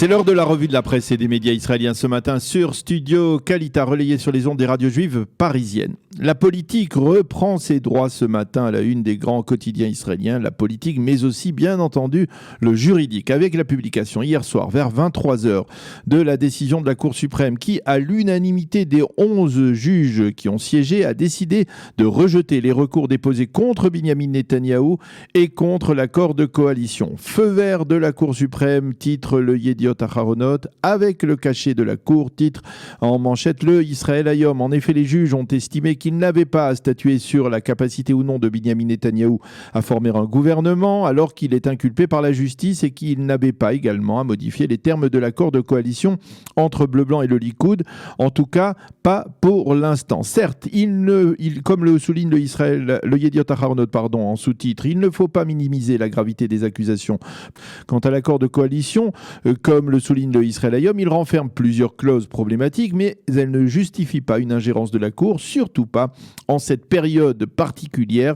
C'est l'heure de la revue de la presse et des médias israéliens ce matin sur Studio Kalita, relayé sur les ondes des radios juives parisiennes. La politique reprend ses droits ce matin à la une des grands quotidiens israéliens, la politique mais aussi bien entendu le juridique, avec la publication hier soir vers 23h de la décision de la Cour suprême qui, à l'unanimité des 11 juges qui ont siégé, a décidé de rejeter les recours déposés contre Binyamin Netanyahou et contre l'accord de coalition. Feu vert de la Cour suprême, titre le Yediot Aharonot, avec le cachet de la Cour, titre en manchette le Israël Hayom. En effet, les juges ont estimé qu'ils n'avaient pas à statuer sur la capacité ou non de Binyamin Netanyahou à former un gouvernement, alors qu'il est inculpé par la justice, et qu'ils n'avaient pas également à modifier les termes de l'accord de coalition entre Bleu-Blanc et le Likoud, en tout cas pas pour l'instant. Certes, comme le souligne le Yediot Aharonot en sous-titre, il ne faut pas minimiser la gravité des accusations. Quant à l'accord de coalition, comme le souligne le Israël Hayom, il renferme plusieurs clauses problématiques, mais elles ne justifient pas une ingérence de la Cour, surtout pas en cette période particulière,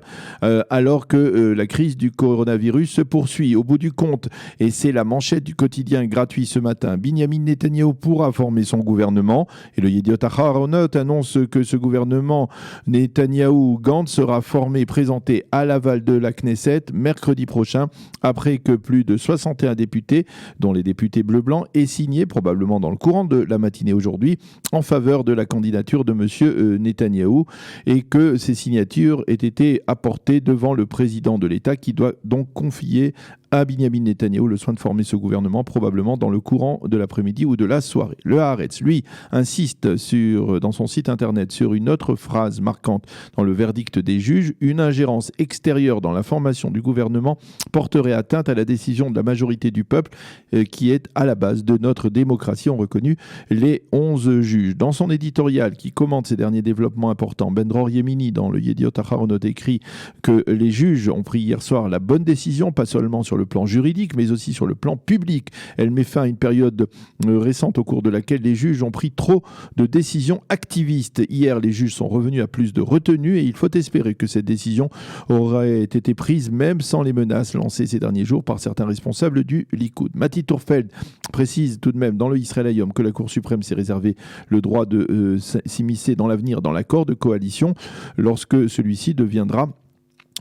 alors que la crise du coronavirus se poursuit. Au bout du compte, et c'est la manchette du quotidien gratuit ce matin, Binyamin Netanyahou pourra former son gouvernement, et le Yediot Aharonot annonce que ce gouvernement Netanyahou-Gantz sera formé et présenté à l'aval de la Knesset mercredi prochain, après que plus de 61 députés, dont les députés bleu-blanc, aient signé, probablement dans le courant de la matinée aujourd'hui, en faveur de la candidature de M. Netanyahou, et que ces signatures aient été apportées devant le président de l'État, qui doit donc confier à Binyamin Netanyahou le soin de former ce gouvernement, probablement dans le courant de l'après-midi ou de la soirée. Le Haaretz, lui, insiste dans son site internet sur une autre phrase marquante dans le verdict des juges: une ingérence extérieure dans la formation du gouvernement porterait atteinte à la décision de la majorité du peuple qui est à la base de notre démocratie, ont reconnu les 11 juges. Dans son éditorial qui commente ces derniers développements importants, Ben Dror Yemini, dans le Yediot Aharonot, écrit que les juges ont pris hier soir la bonne décision, pas seulement sur le plan juridique, mais aussi sur le plan public. Elle met fin à une période récente au cours de laquelle les juges ont pris trop de décisions activistes. Hier, les juges sont revenus à plus de retenue, et il faut espérer que cette décision aurait été prise même sans les menaces lancées ces derniers jours par certains responsables du Likoud. Mati Tourfeld précise tout de même dans le Israël Hayom que la Cour suprême s'est réservé le droit de s'immiscer dans l'avenir dans l'accord de coalition lorsque celui-ci deviendra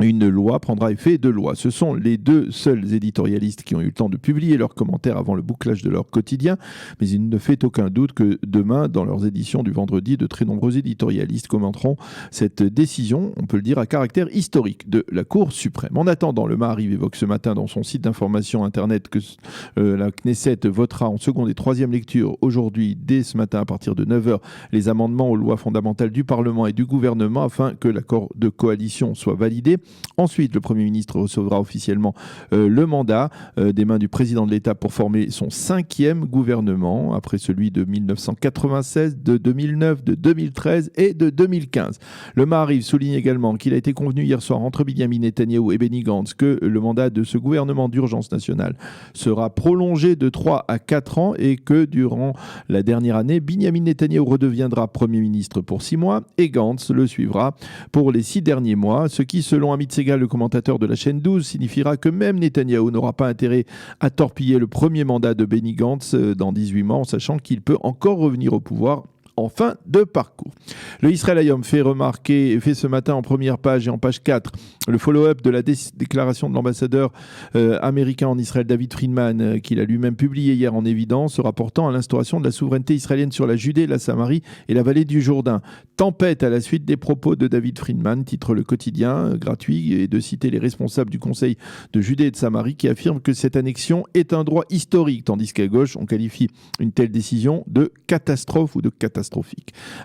une loi, prendra effet de loi. Ce sont les deux seuls éditorialistes qui ont eu le temps de publier leurs commentaires avant le bouclage de leur quotidien, mais il ne fait aucun doute que demain, dans leurs éditions du vendredi, de très nombreux éditorialistes commenteront cette décision, on peut le dire, à caractère historique de la Cour suprême. En attendant, le Maariv évoque ce matin dans son site d'information internet que la Knesset votera en seconde et troisième lecture aujourd'hui, dès ce matin à partir de 9h, les amendements aux lois fondamentales du Parlement et du gouvernement afin que l'accord de coalition soit validé. Ensuite, le Premier ministre recevra officiellement le mandat des mains du président de l'État pour former son 5e gouvernement, après celui de 1996, de 2009, de 2013 et de 2015. Le Maariv souligne également qu'il a été convenu hier soir entre Binyamin Netanyahou et Benny Gantz que le mandat de ce gouvernement d'urgence nationale sera prolongé de 3 à 4 ans, et que durant la dernière année, Binyamin Netanyahou redeviendra Premier ministre pour 6 mois et Gantz le suivra pour les 6 derniers mois, ce qui, selon Amit Segal, le commentateur de la chaîne 12, signifiera que même Netanyahou n'aura pas intérêt à torpiller le premier mandat de Benny Gantz dans 18 mois, en sachant qu'il peut encore revenir au pouvoir en fin de parcours. Le Israël Hayom fait ce matin en première page et en page 4 le follow-up de la déclaration de l'ambassadeur américain en Israël, David Friedman, qu'il a lui-même publié hier en évidence, rapportant à l'instauration de la souveraineté israélienne sur la Judée, la Samarie et la vallée du Jourdain. Tempête à la suite des propos de David Friedman, titre le quotidien gratuit, et de citer les responsables du Conseil de Judée et de Samarie qui affirment que cette annexion est un droit historique, tandis qu'à gauche, on qualifie une telle décision de catastrophe ou de catastrophique.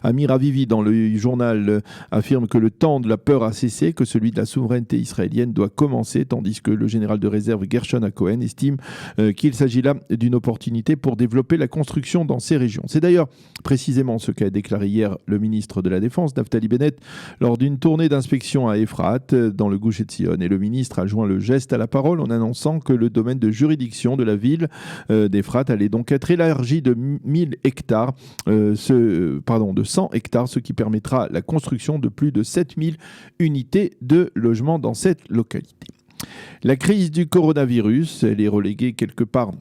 Amir Avivi, dans le journal, affirme que le temps de la peur a cessé, que celui de la souveraineté israélienne doit commencer, tandis que le général de réserve Gershon Hacohen estime qu'il s'agit là d'une opportunité pour développer la construction dans ces régions. C'est d'ailleurs précisément ce qu'a déclaré hier le ministre de la Défense, Naftali Bennett, lord d'une tournée d'inspection à Efrat, dans le Gush Etzion. Et le ministre a joint le geste à la parole en annonçant que le domaine de juridiction de la ville d'Efrat allait donc être élargi de 1000 hectares, de 100 hectares, ce qui permettra la construction de plus de 7000 unités de logement dans cette localité. La crise du coronavirus, elle est reléguée quelque part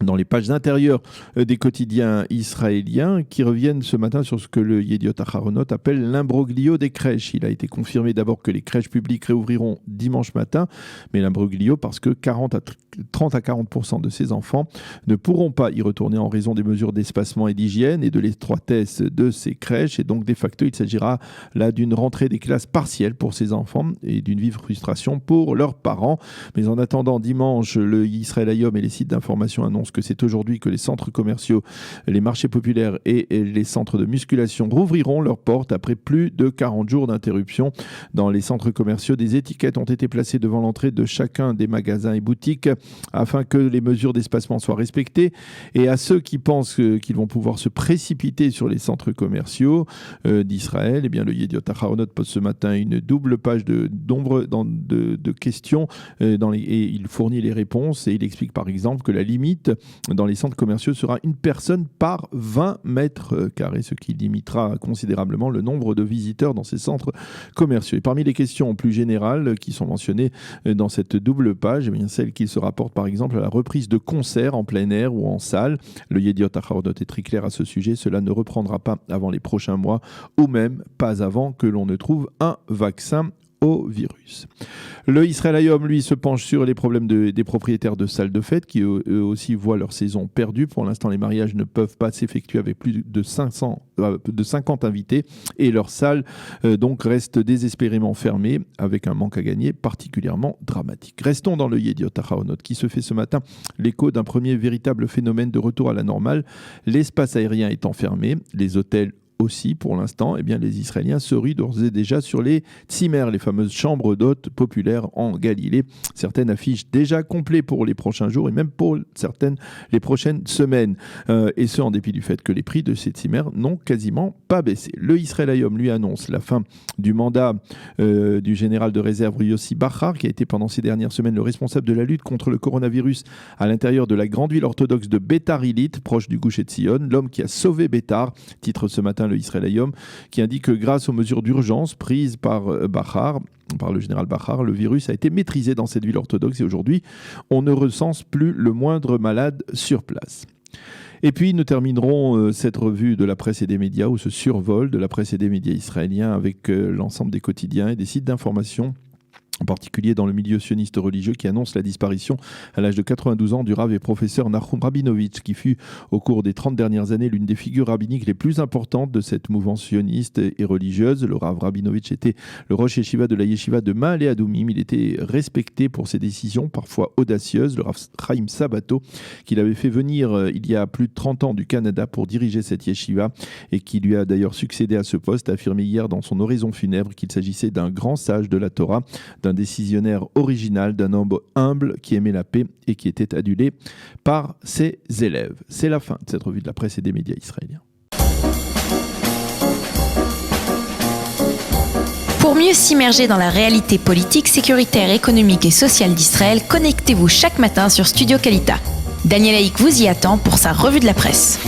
dans les pages intérieures des quotidiens israéliens qui reviennent ce matin sur ce que le Yediot Aharonot appelle l'imbroglio des crèches. Il a été confirmé d'abord que les crèches publiques réouvriront dimanche matin, mais l'imbroglio parce que 30 à 40% de ces enfants ne pourront pas y retourner en raison des mesures d'espacement et d'hygiène et de l'étroitesse de ces crèches. Et donc, de facto, il s'agira là d'une rentrée des classes partielle pour ces enfants et d'une vive frustration pour leurs parents. Mais en attendant, dimanche, le Israël Hayom et les sites d'information annoncent que c'est aujourd'hui que les centres commerciaux, les marchés populaires et les centres de musculation rouvriront leurs portes après plus de 40 jours d'interruption. Dans les centres commerciaux, des étiquettes ont été placées devant l'entrée de chacun des magasins et boutiques afin que les mesures d'espacement soient respectées. Et à ceux qui pensent qu'ils vont pouvoir se précipiter sur les centres commerciaux d'Israël, eh bien, le Yediot Aharonot pose ce matin une double page de questions et il fournit les réponses et il explique par exemple que la limite dans les centres commerciaux sera une personne par 20 mètres carrés, ce qui limitera considérablement le nombre de visiteurs dans ces centres commerciaux. Et parmi les questions plus générales qui sont mentionnées dans cette double page, eh bien, celles qui se rapportent par exemple à la reprise de concerts en plein air ou en salle. Le Yediot Aharonot est très clair à ce sujet, cela ne reprendra pas avant les prochains mois ou même pas avant que l'on ne trouve un vaccin au virus. Le Israël Hayom, lui, se penche sur les problèmes des propriétaires de salles de fête qui eux aussi voient leur saison perdue. Pour l'instant, les mariages ne peuvent pas s'effectuer avec plus de 50 invités et leurs salles donc restent désespérément fermées avec un manque à gagner particulièrement dramatique. Restons dans le Yediot Aharonot qui se fait ce matin l'écho d'un premier véritable phénomène de retour à la normale. L'espace aérien étant fermé, les hôtels aussi, pour l'instant, eh bien, les Israéliens se ruent d'ores et déjà sur les tzimmer, les fameuses chambres d'hôtes populaires en Galilée. Certaines affichent déjà complet pour les prochains jours et même pour certaines les prochaines semaines. Et ce, en dépit du fait que les prix de ces tzimmer n'ont quasiment pas baissé. Le Israël Hayom lui annonce la fin du mandat du général de réserve Yossi Bachar, qui a été pendant ces dernières semaines le responsable de la lutte contre le coronavirus à l'intérieur de la grande ville orthodoxe de Beitar Illit, proche du Gush Etzion, l'homme qui a sauvé Beitar, titre ce matin le Israël Hayom, qui indique que grâce aux mesures d'urgence prises par le général Bachar, le virus a été maîtrisé dans cette ville orthodoxe et aujourd'hui, on ne recense plus le moindre malade sur place. Et puis, nous terminerons cette revue de la presse et des médias, ou ce survol de la presse et des médias israéliens avec l'ensemble des quotidiens et des sites d'information, en particulier dans le milieu sioniste religieux, qui annonce la disparition à l'âge de 92 ans du rav et professeur Nahum Rabinovitch, qui fut au cours des 30 dernières années l'une des figures rabbiniques les plus importantes de cette mouvance sioniste et religieuse. Le rav Rabinovitch était le rosh yeshiva de la yeshiva de Ma'ale Adumim. Il était respecté pour ses décisions parfois audacieuses. Le rav Chaim Sabato, qu'il avait fait venir il y a plus de 30 ans du Canada pour diriger cette yeshiva et qui lui a d'ailleurs succédé à ce poste, a affirmé hier dans son oraison funèbre qu'il s'agissait d'un grand sage de la Torah, d'un décisionnaire original, d'un homme humble qui aimait la paix et qui était adulé par ses élèves. C'est la fin de cette revue de la presse et des médias israéliens. Pour mieux s'immerger dans la réalité politique, sécuritaire, économique et sociale d'Israël, connectez-vous chaque matin sur Studio Kalita. Daniel Haïk vous y attend pour sa revue de la presse.